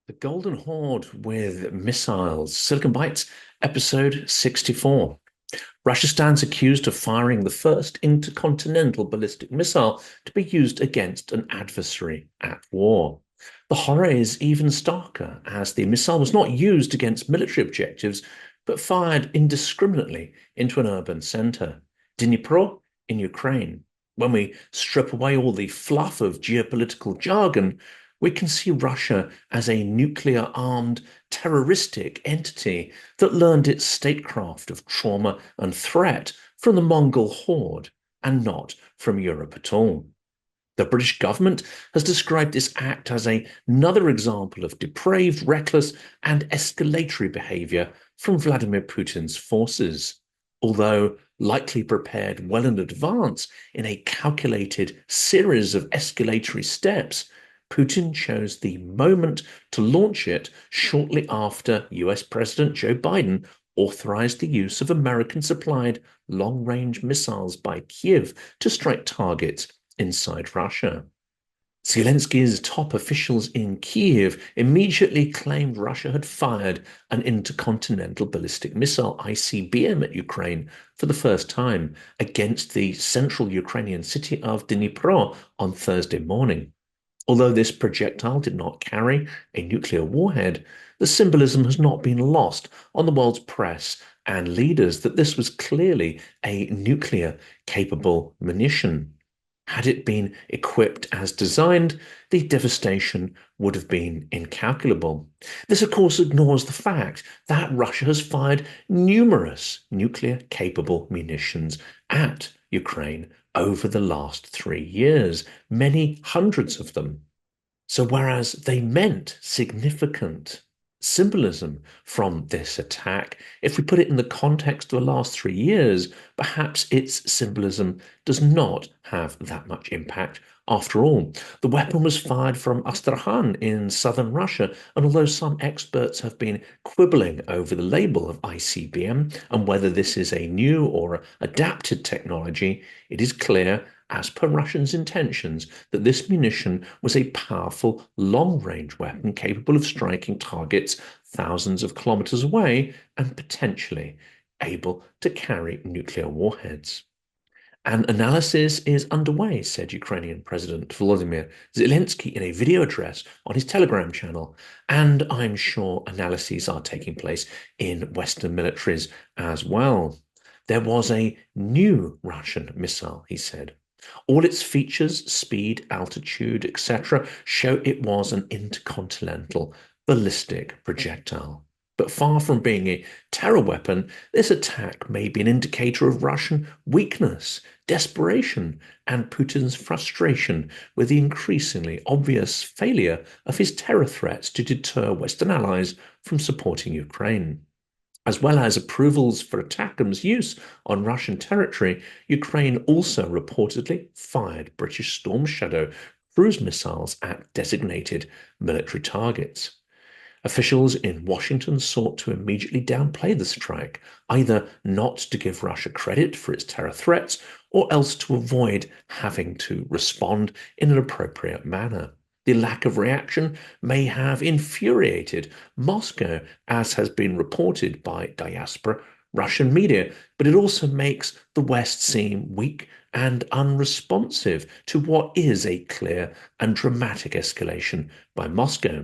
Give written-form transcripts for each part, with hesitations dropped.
The Golden Horde with missiles. Silicon Bytes, episode 64. Russia stands accused of firing the first intercontinental ballistic missile to be used against an adversary at war. The horror is even starker, as the missile was not used against military objectives, but fired indiscriminately into an urban center, Dnipro in Ukraine. When we strip away all the fluff of geopolitical jargon, we can see Russia as a nuclear armed terroristic entity that learned its statecraft of trauma and threat from the Mongol Horde and not from Europe at all. The British government has described this act as another example of depraved, reckless, and escalatory behavior from Vladimir Putin's forces. Although likely prepared well in advance in a calculated series of escalatory steps, Putin chose the moment to launch it shortly after US President Joe Biden authorized the use of American-supplied long-range missiles by Kiev to strike targets inside Russia. Zelensky's top officials in Kiev immediately claimed Russia had fired an intercontinental ballistic missile, ICBM, at Ukraine for the first time against the central Ukrainian city of Dnipro on Thursday morning. Although this projectile did not carry a nuclear warhead, the symbolism has not been lost on the world's press and leaders that this was clearly a nuclear-capable munition. Had it been equipped as designed, the devastation would have been incalculable. This, of course, ignores the fact that Russia has fired numerous nuclear-capable munitions at Ukraine over the last 3 years, many hundreds of them. So whereas they meant significant symbolism from this attack, if we put it in the context of the last 3 years, perhaps its symbolism does not have that much impact. After all, the weapon was fired from Astrakhan in southern Russia, and although some experts have been quibbling over the label of ICBM and whether this is a new or adapted technology, it is clear, as per Russians' intentions, that this munition was a powerful long-range weapon capable of striking targets thousands of kilometers away and potentially able to carry nuclear warheads. An analysis is underway, said Ukrainian President Volodymyr Zelensky in a video address on his Telegram channel, and I'm sure analyses are taking place in Western militaries as well. There was a new Russian missile, he said. All its features, speed, altitude, etc., show it was an intercontinental ballistic projectile. But far from being a terror weapon, this attack may be an indicator of Russian weakness, desperation, and Putin's frustration with the increasingly obvious failure of his terror threats to deter Western allies from supporting Ukraine. As well as approvals for ATACMS use on Russian territory, Ukraine also reportedly fired British Storm Shadow cruise missiles at designated military targets. Officials in Washington sought to immediately downplay the strike, either not to give Russia credit for its terror threats or else to avoid having to respond in an appropriate manner. The lack of reaction may have infuriated Moscow, as has been reported by diaspora Russian media, but it also makes the West seem weak and unresponsive to what is a clear and dramatic escalation by Moscow.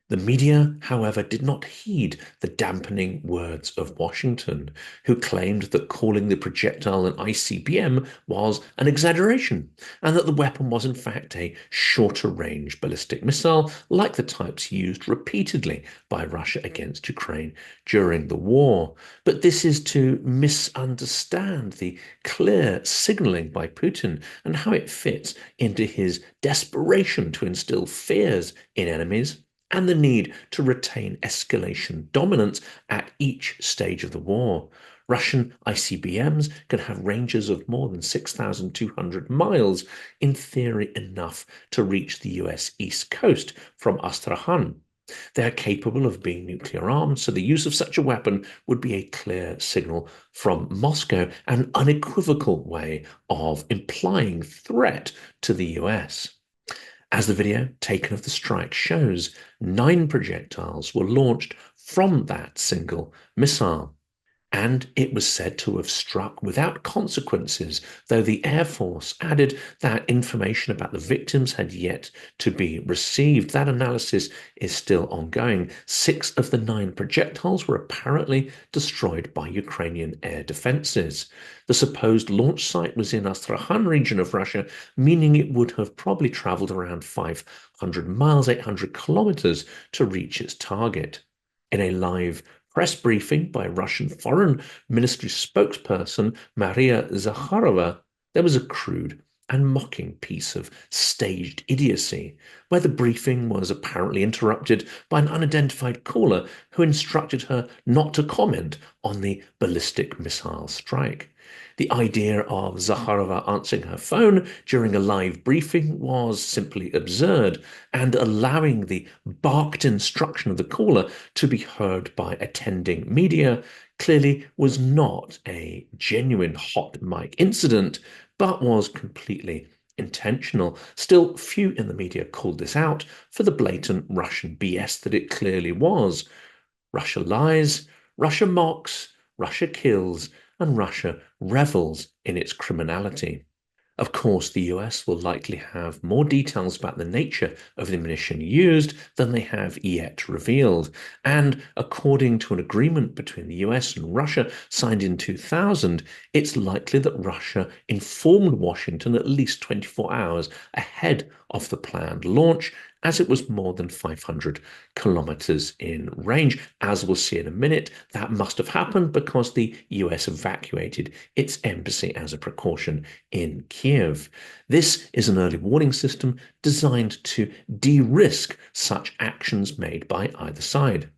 The media, however, did not heed the dampening words of Washington, who claimed that calling the projectile an ICBM was an exaggeration, and that the weapon was in fact a shorter range ballistic missile like the types used repeatedly by Russia against Ukraine during the war. But this is to misunderstand the clear signaling by Putin and how it fits into his desperation to instill fears in enemies and the need to retain escalation dominance at each stage of the war. Russian ICBMs can have ranges of more than 6,200 miles, in theory enough to reach the US East Coast from Astrakhan. They are capable of being nuclear armed, so the use of such a weapon would be a clear signal from Moscow, an unequivocal way of implying threat to the US. As the video taken of the strike shows, 9 projectiles were launched from that single missile. And it was said to have struck without consequences, though the Air Force added that information about the victims had yet to be received. That analysis is still ongoing. 6 of the 9 projectiles were apparently destroyed by Ukrainian air defenses. The supposed launch site was in Astrakhan region of Russia, meaning it would have probably traveled around 500 miles, 800 kilometers to reach its target. In a live press briefing by Russian Foreign Ministry spokesperson Maria Zakharova, there was a crude and mocking piece of staged idiocy, where the briefing was apparently interrupted by an unidentified caller who instructed her not to comment on the ballistic missile strike. The idea of Zakharova answering her phone during a live briefing was simply absurd, and allowing the barked instruction of the caller to be heard by attending media clearly was not a genuine hot mic incident, but was completely intentional. Still, few in the media called this out for the blatant Russian BS that it clearly was. Russia lies, Russia mocks, Russia kills, and Russia revels in its criminality. Of course, the US will likely have more details about the nature of the ammunition used than they have yet revealed. And according to an agreement between the US and Russia signed in 2000, it's likely that Russia informed Washington at least 24 hours ahead of the planned launch, as it was more than 500 kilometers in range. As we'll see in a minute, that must have happened because the US evacuated its embassy as a precaution in Kiev. This is an early warning system designed to de-risk such actions made by either side.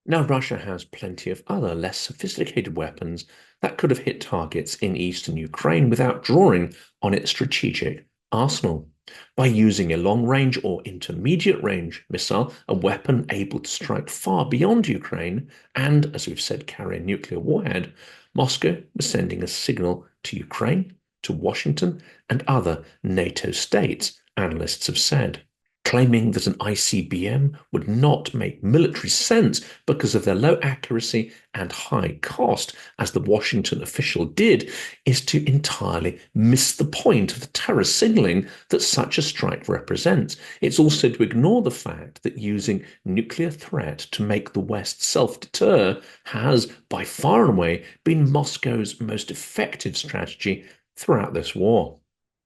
Now, Russia has plenty of other less sophisticated weapons that could have hit targets in eastern Ukraine without drawing on its strategic arsenal. By using a long-range or intermediate-range missile, a weapon able to strike far beyond Ukraine, and, as we've said, carry a nuclear warhead, Moscow was sending a signal to Ukraine, to Washington, and other NATO states, analysts have said. Claiming that an ICBM would not make military sense because of their low accuracy and high cost, as the Washington official did, is to entirely miss the point of the terror signaling that such a strike represents. It's also to ignore the fact that using nuclear threat to make the West self-deter has, by far and away, been Moscow's most effective strategy throughout this war.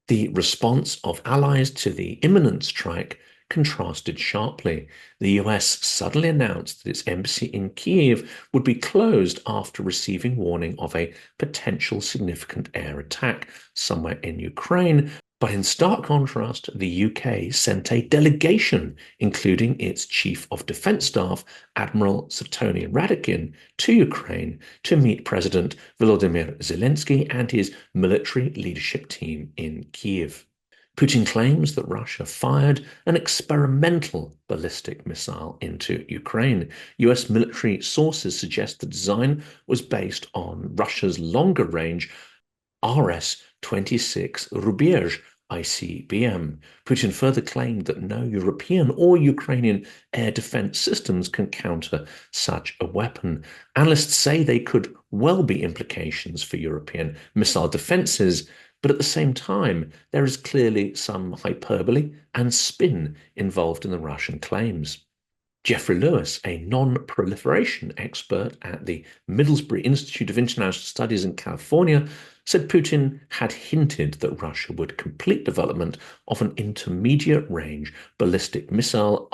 The response of allies to the imminent strike contrasted sharply. The US suddenly announced that its embassy in Kiev would be closed after receiving warning of a potential significant air attack somewhere in Ukraine. But in stark contrast, the UK sent a delegation, including its Chief of Defence Staff, Admiral Suetonian Radakin, to Ukraine to meet President Volodymyr Zelensky and his military leadership team in Kiev. Putin claims that Russia fired an experimental ballistic missile into Ukraine. US military sources suggest the design was based on Russia's longer range RS-26 Rubezh ICBM. Putin further claimed that no European or Ukrainian air defense systems can counter such a weapon. Analysts say they could well be implications for European missile defenses, but at the same time, there is clearly some hyperbole and spin involved in the Russian claims. Jeffrey Lewis, a non-proliferation expert at the Middlesbrough Institute of International Studies in California, said Putin had hinted that Russia would complete development of an intermediate-range ballistic missile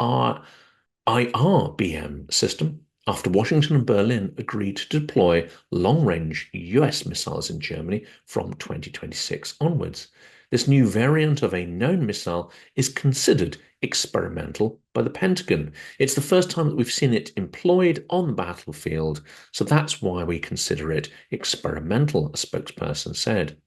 IRBM system after Washington and Berlin agreed to deploy long-range US missiles in Germany from 2026 onwards. This new variant of a known missile is considered experimental by the Pentagon. It's the first time that we've seen it employed on the battlefield, so that's why we consider it experimental, a spokesperson said.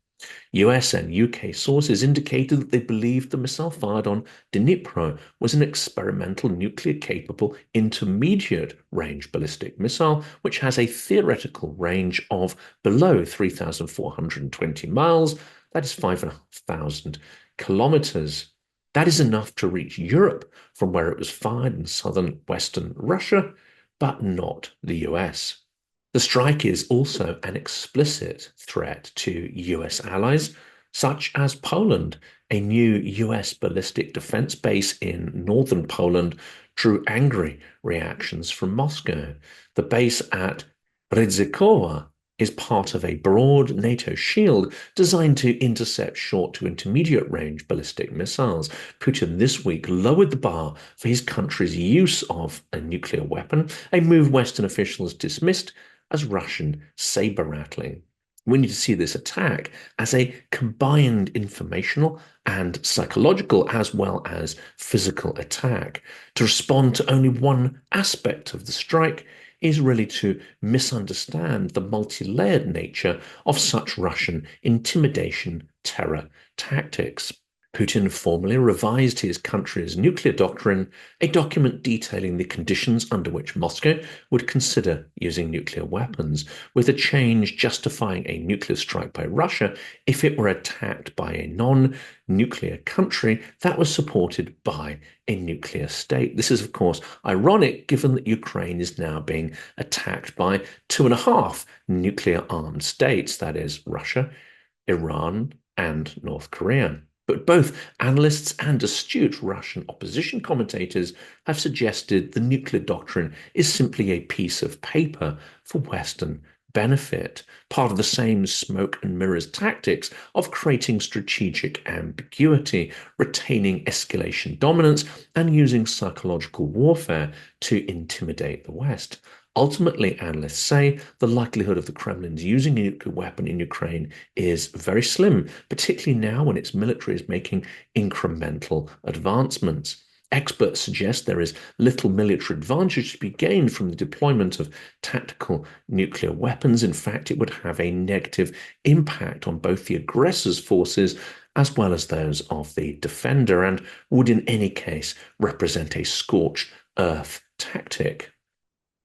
US and UK sources indicated that they believed the missile fired on Dnipro was an experimental nuclear-capable intermediate-range ballistic missile, which has a theoretical range of below 3,420 miles, that is 5,500 kilometers. That is enough to reach Europe from where it was fired in southern western Russia, but not the US. The strike is also an explicit threat to US allies, such as Poland. A new US ballistic defense base in northern Poland drew angry reactions from Moscow. The base at Rydzikowa is part of a broad NATO shield designed to intercept short to intermediate range ballistic missiles. Putin this week lowered the bar for his country's use of a nuclear weapon, a move Western officials dismissed as Russian saber rattling. We need to see this attack as a combined informational and psychological as well as physical attack. To respond to only one aspect of the strike is really to misunderstand the multi-layered nature of such Russian intimidation terror tactics. Putin formally revised his country's nuclear doctrine, a document detailing the conditions under which Moscow would consider using nuclear weapons, with a change justifying a nuclear strike by Russia if it were attacked by a non-nuclear country that was supported by a nuclear state. This is, of course, ironic given that Ukraine is now being attacked by 2.5 nuclear-armed states, that is, Russia, Iran, and North Korea. But both analysts and astute Russian opposition commentators have suggested the nuclear doctrine is simply a piece of paper for Western benefit, part of the same smoke and mirrors tactics of creating strategic ambiguity, retaining escalation dominance, and using psychological warfare to intimidate the West. Ultimately, analysts say the likelihood of the Kremlin's using a nuclear weapon in Ukraine is very slim, particularly now when its military is making incremental advancements. Experts suggest there is little military advantage to be gained from the deployment of tactical nuclear weapons. In fact, it would have a negative impact on both the aggressor's forces as well as those of the defender, and would in any case represent a scorched earth tactic.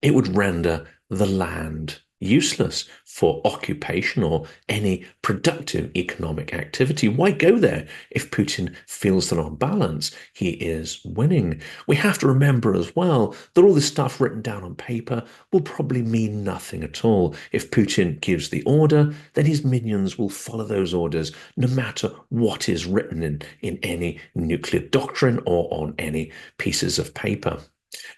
It would render the land useless for occupation or any productive economic activity. Why go there if Putin feels that on balance he is winning? We have to remember as well that all this stuff written down on paper will probably mean nothing at all. If Putin gives the order, then his minions will follow those orders no matter what is written in any nuclear doctrine or on any pieces of paper.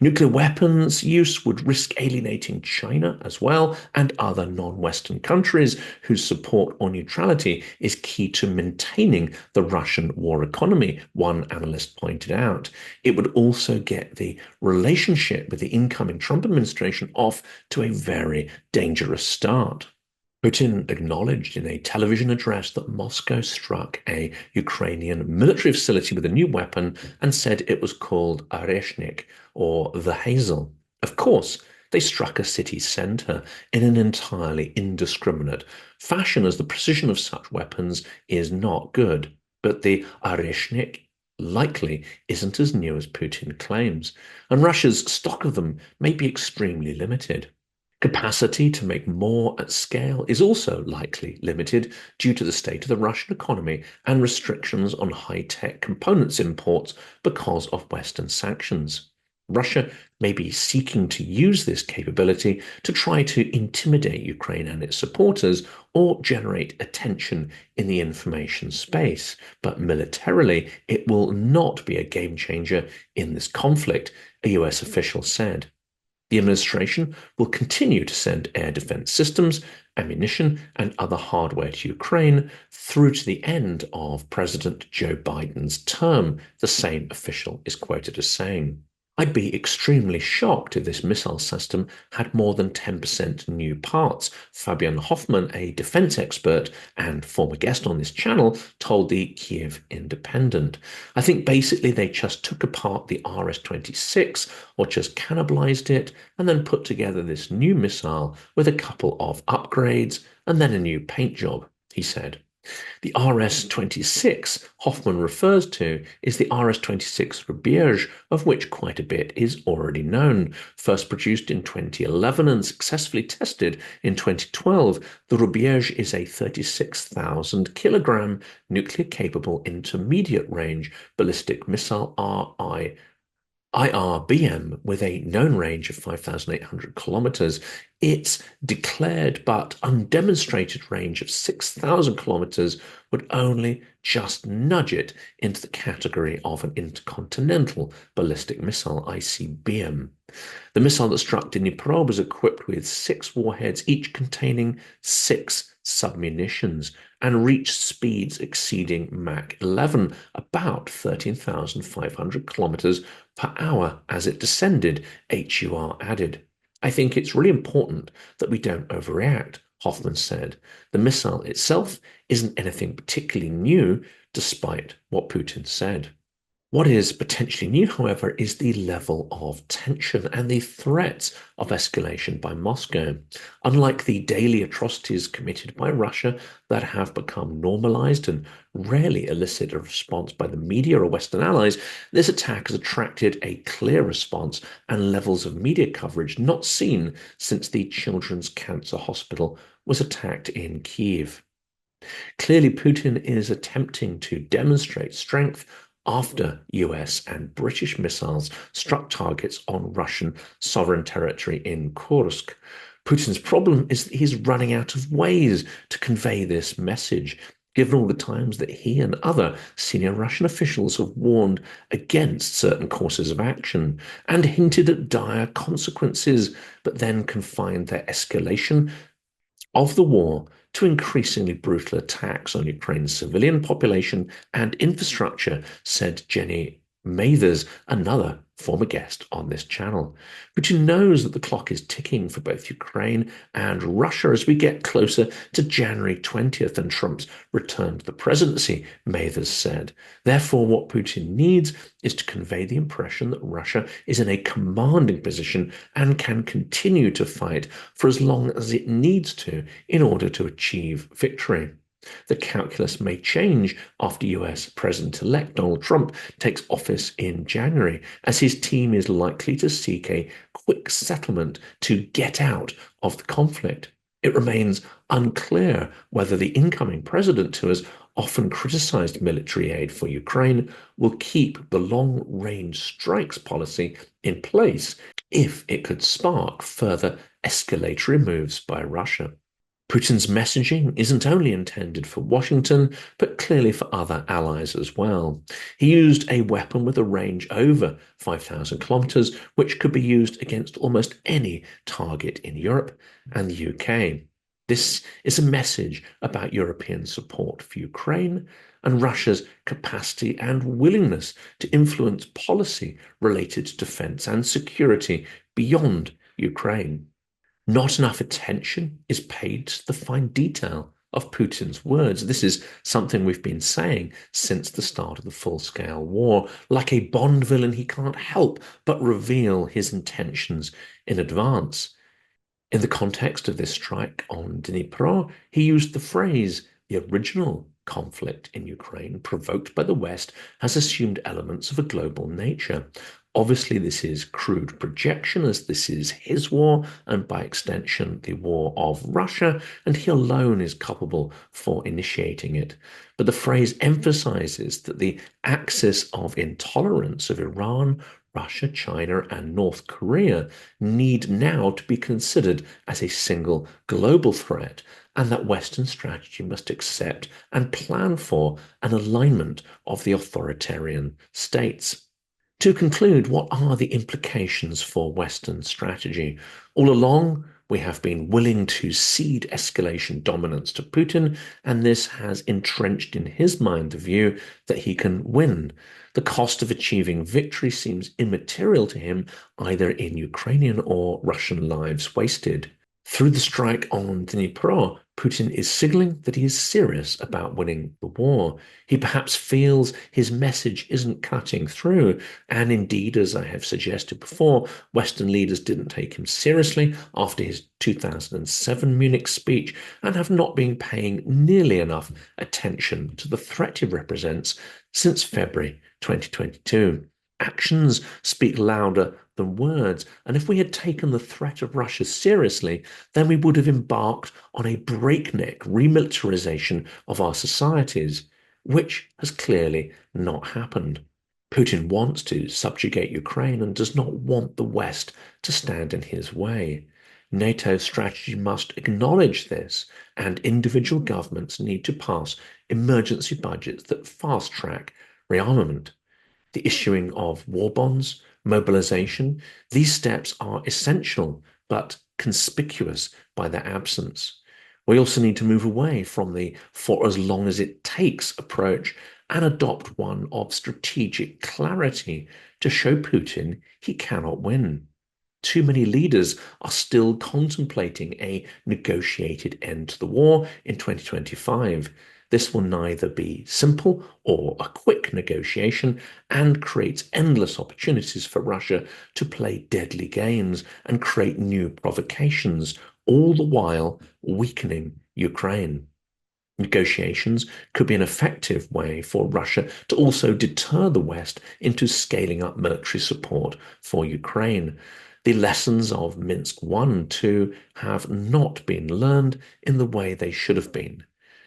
Nuclear weapons use would risk alienating China as well and other non-Western countries whose support or neutrality is key to maintaining the Russian war economy, one analyst pointed out. It would also get the relationship with the incoming Trump administration off to a very dangerous start. Putin acknowledged in a television address that Moscow struck a Ukrainian military facility with a new weapon and said it was called Oreshnik, or the Hazel. Of course, they struck a city center in an entirely indiscriminate fashion, as the precision of such weapons is not good. But the Oreshnik likely isn't as new as Putin claims, and Russia's stock of them may be extremely limited. Capacity to make more at scale is also likely limited due to the state of the Russian economy and restrictions on high-tech components imports because of Western sanctions. Russia may be seeking to use this capability to try to intimidate Ukraine and its supporters or generate attention in the information space. But militarily, it will not be a game changer in this conflict, a US official said. The administration will continue to send air defense systems, ammunition, and other hardware to Ukraine through to the end of President Joe Biden's term, the same official is quoted as saying. I'd be extremely shocked if this missile system had more than 10% new parts, Fabian Hoffman, a defense expert and former guest on this channel, told the Kiev Independent. I think basically they just took apart the RS-26 or just cannibalized it and then put together this new missile with a couple of upgrades and then a new paint job, he said. The RS-26 Hoffman refers to is the RS-26 Rubiège, of which quite a bit is already known. First produced in 2011 and successfully tested in 2012, the Rubiège is a 36,000 kilogram nuclear-capable intermediate-range ballistic missile IRBM with a known range of 5,800 kilometers. Its declared but undemonstrated range of 6,000 kilometers would only just nudge it into the category of an intercontinental ballistic missile, ICBM. The missile that struck Dnipro was equipped with 6 warheads, each containing 6 submunitions, and reached speeds exceeding Mach 11, about 13,500 kilometers per hour as it descended, HUR added. I think it's really important that we don't overreact, Hoffman said. The missile itself isn't anything particularly new, despite what Putin said. What is potentially new, however, is the level of tension and the threats of escalation by Moscow. Unlike the daily atrocities committed by Russia that have become normalized and rarely elicit a response by the media or Western allies, this attack has attracted a clear response and levels of media coverage not seen since the Children's Cancer Hospital was attacked in Kyiv. Clearly, Putin is attempting to demonstrate strength after US and British missiles struck targets on Russian sovereign territory in Kursk. Putin's problem is that he's running out of ways to convey this message, given all the times that he and other senior Russian officials have warned against certain courses of action and hinted at dire consequences, but then confined their escalation of the war to increasingly brutal attacks on Ukraine's civilian population and infrastructure, said Jenny Mathers, another former guest on this channel. Putin knows that the clock is ticking for both Ukraine and Russia as we get closer to January 20th and Trump's return to the presidency, Mathers said. Therefore, what Putin needs is to convey the impression that Russia is in a commanding position and can continue to fight for as long as it needs to in order to achieve victory. The calculus may change after US President-elect Donald Trump takes office in January, as his team is likely to seek a quick settlement to get out of the conflict. It remains unclear whether the incoming president, who has often criticized military aid for Ukraine, will keep the long-range strikes policy in place if it could spark further escalatory moves by Russia. Putin's messaging isn't only intended for Washington, but clearly for other allies as well. He used a weapon with a range over 5,000 kilometers, which could be used against almost any target in Europe and the UK. This is a message about European support for Ukraine and Russia's capacity and willingness to influence policy related to defense and security beyond Ukraine. Not enough attention is paid to the fine detail of Putin's words. This is something we've been saying since the start of the full-scale war. Like a Bond villain, he can't help but reveal his intentions in advance. In the context of this strike on Dnipro, he used the phrase, the original conflict in Ukraine, provoked by the West, has assumed elements of a global nature. Obviously, this is crude projection, as this is his war, and by extension, the war of Russia, and he alone is culpable for initiating it. But the phrase emphasizes that the axis of intolerance of Iran, Russia, China, and North Korea need now to be considered as a single global threat, and that Western strategy must accept and plan for an alignment of the authoritarian states. To conclude, what are the implications for Western strategy? All along, we have been willing to cede escalation dominance to Putin, and this has entrenched in his mind the view that he can win. The cost of achieving victory seems immaterial to him, either in Ukrainian or Russian lives wasted. Through the strike on Dnipro, Putin is signaling that he is serious about winning the war. He perhaps feels his message isn't cutting through, and indeed, as I have suggested before, Western leaders didn't take him seriously after his 2007 Munich speech and have not been paying nearly enough attention to the threat he represents since February 2022. Actions speak louder than words, and if we had taken the threat of Russia seriously, then we would have embarked on a breakneck remilitarization of our societies, which has clearly not happened. Putin wants to subjugate Ukraine and does not want the West to stand in his way. NATO's strategy must acknowledge this, and individual governments need to pass emergency budgets that fast track rearmament. The issuing of war bonds, mobilization, these steps are essential but conspicuous by their absence. We also need to move away from the for as long as it takes approach and adopt one of strategic clarity to show Putin he cannot win. Too many leaders are still contemplating a negotiated end to the war in 2025. This will neither be simple or a quick negotiation and creates endless opportunities for Russia to play deadly games and create new provocations, all the while weakening Ukraine. Negotiations could be an effective way for Russia to also deter the West into scaling up military support for Ukraine. The lessons of Minsk I and II have not been learned in the way they should have been.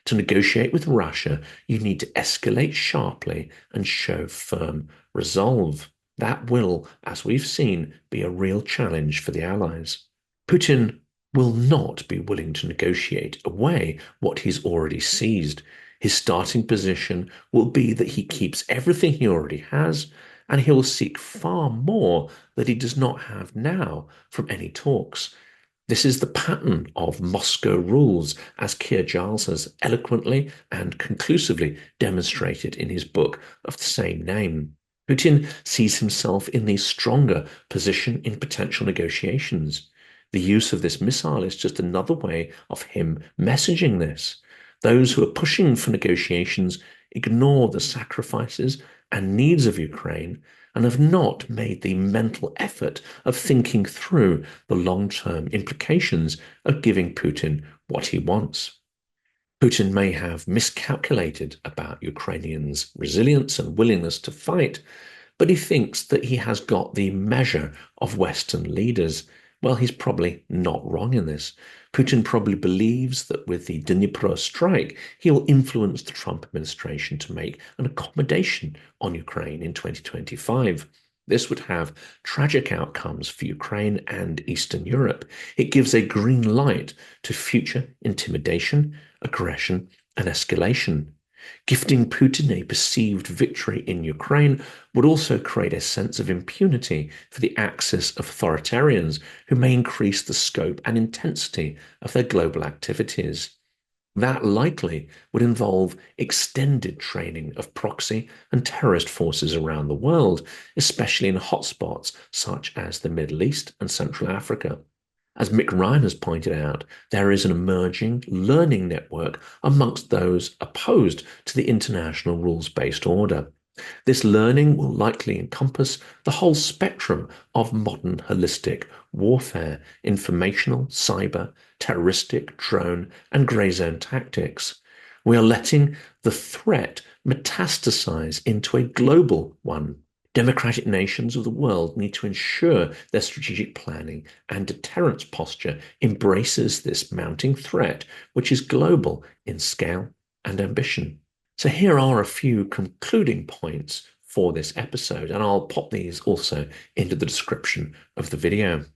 To negotiate with Russia, you need to escalate sharply and show firm resolve. That will, as we've seen, be a real challenge for the Allies. Putin will not be willing to negotiate away what he's already seized. His starting position will be that he keeps everything he already has, and he will seek far more that he does not have now from any talks. This is the pattern of Moscow rules, as Keir Giles has eloquently and conclusively demonstrated in his book of the same name. Putin sees himself in the stronger position in potential negotiations. The use of this missile is just another way of him messaging this. Those who are pushing for negotiations ignore the sacrifices and needs of Ukraine and have not made the mental effort of thinking through the long-term implications of giving Putin what he wants. Putin may have miscalculated about Ukrainians' resilience and willingness to fight, but he thinks that he has got the measure of Western leaders. Well, he's probably not wrong in this. Putin probably believes that with the Dnipro strike, he'll influence the Trump administration to make an accommodation on Ukraine in 2025. This would have tragic outcomes for Ukraine and Eastern Europe. It gives a green light to future intimidation, aggression, and escalation. Gifting Putin a perceived victory in Ukraine would also create a sense of impunity for the axis of authoritarians who may increase the scope and intensity of their global activities. That likely would involve extended training of proxy and terrorist forces around the world, especially in hotspots such as the Middle East and Central Africa. As Mick Ryan has pointed out, there is an emerging learning network amongst those opposed to the international rules-based order. This learning will likely encompass the whole spectrum of modern holistic warfare, informational, cyber, terroristic, drone, and grey zone tactics. We are letting the threat metastasize into a global one. Democratic nations of the world need to ensure their strategic planning and deterrence posture embraces this mounting threat, which is global in scale and ambition. So here are a few concluding points for this episode, and I'll pop these also into the description of the video.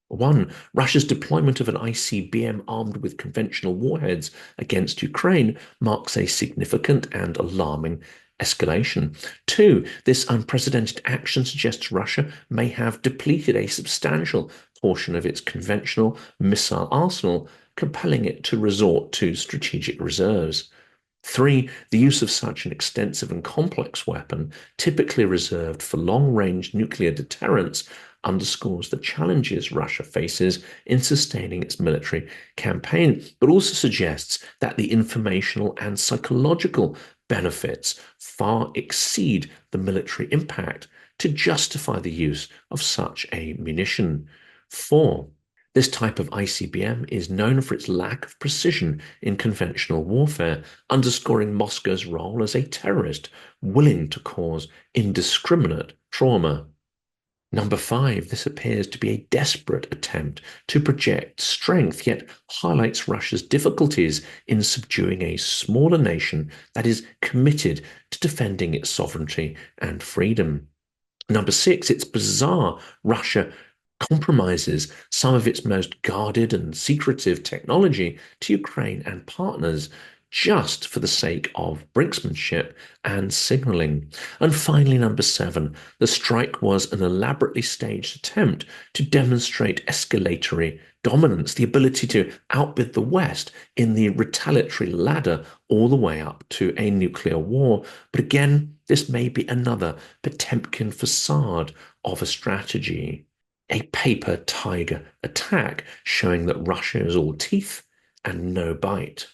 1. Russia's deployment of an ICBM armed with conventional warheads against Ukraine marks a significant and alarming escalation. 2. This unprecedented action suggests Russia may have depleted a substantial portion of its conventional missile arsenal, compelling it to resort to strategic reserves. 3. The use of such an extensive and complex weapon, typically reserved for long-range nuclear deterrence, underscores the challenges Russia faces in sustaining its military campaign, but also suggests that the informational and psychological benefits far exceed the military impact to justify the use of such a munition. 4. This type of ICBM is known for its lack of precision in conventional warfare, underscoring Moscow's role as a terrorist willing to cause indiscriminate trauma. Number 5, this appears to be a desperate attempt to project strength, yet highlights Russia's difficulties in subduing a smaller nation that is committed to defending its sovereignty and freedom. Number 6, it's bizarre Russia compromises some of its most guarded and secretive technology to Ukraine and partners just for the sake of brinksmanship and signaling. And finally, number 7, the strike was an elaborately staged attempt to demonstrate escalatory dominance, the ability to outbid the West in the retaliatory ladder all the way up to a nuclear war. But again, this may be another Potemkin facade of a strategy. A paper tiger attack showing that Russia is all teeth and no bite.